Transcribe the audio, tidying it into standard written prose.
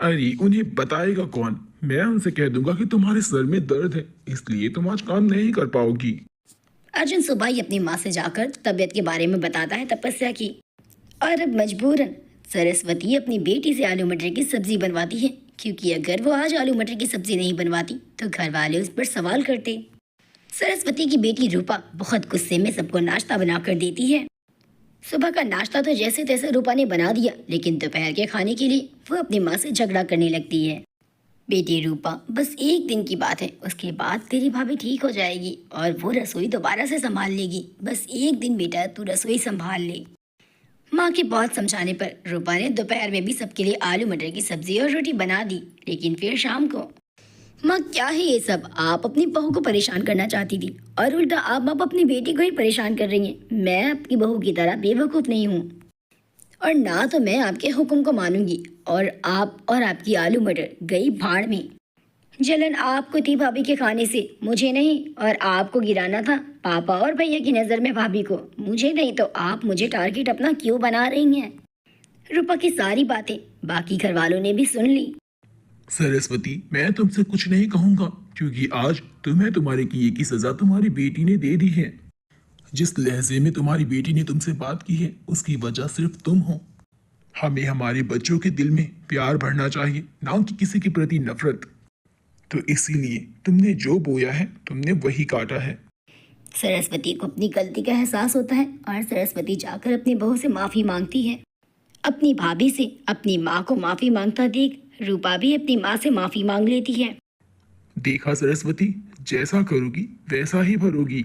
अरे उन्हें बताएगा कौन? मैं उनसे कह दूंगा कि तुम्हारे सर में दर्द है, इसलिए तुम आज काम नहीं कर पाओगी। अर्जुन सुबह ही अपनी माँ से जाकर तबीयत के बारे में बताता है तपस्या की। और अब मजबूरन सरस्वती अपनी बेटी से आलू मटर की सब्जी बनवाती है, क्योंकि अगर वो आज आलू मटर की सब्जी नहीं बनवाती तो घर वाले उस पर सवाल करते। सरस्वती की बेटी रूपा बहुत गुस्से में सबको नाश्ता बनाकर देती है। सुबह का नाश्ता तो जैसे तैसे रूपा ने बना दिया, लेकिन दोपहर के खाने के लिए वो अपनी माँ से झगड़ा करने लगती है। बेटी रूपा, बस एक दिन की बात है, उसके बाद तेरी भाभी ठीक हो जाएगी और वो रसोई दोबारा से संभाल लेगी। बस एक दिन बेटा तू रसोई संभाल ले। माँ के बहुत समझाने पर रूपा ने दोपहर में भी सबके लिए आलू मटर की सब्जी और रोटी बना दी। लेकिन फिर शाम को, माँ क्या है ये सब? आप अपनी बहू को परेशान करना चाहती थी और उल्टा आप अपनी बेटी को ही परेशान कर रही हैं। मैं आपकी बहू की तरह बेवकूफ़ नहीं हूँ, और ना तो मैं आपके हुक्म को मानूंगी। और आप और आपकी आलू मटर गई भाड़ में। जलन आपको थी भाभी के खाने से, मुझे नहीं। और आपको गिराना था पापा और भैया की नज़र में भाभी को, मुझे नहीं। तो आप मुझे टारगेट अपना क्यों बना रही हैं? रूपा की सारी बातें बाकी घर वालों ने भी सुन ली। सरस्वती, मैं तुमसे कुछ नहीं कहूंगा, क्योंकि आज तुम्हें तुम्हारे किए की सजा तुम्हारी बेटी ने दे दी है। जिस लहजे में तुम्हारी बेटी ने तुमसे बात की है, उसकी वजह सिर्फ तुम हो। हमें हमारे बच्चों के दिल में प्यार भरना चाहिए, ना कि किसी के प्रति नफरत। तो इसीलिए तुमने जो बोया है तुमने वही काटा है। सरस्वती को अपनी गलती का एहसास होता है और सरस्वती जाकर अपनी बहू से माफ़ी मांगती है। अपनी भाभी से अपनी माँ को माफ़ी मांगता देख रूपा भी अपनी माँ से माफ़ी मांग लेती है। देखा सरस्वती, जैसा करोगी वैसा ही भरोगी।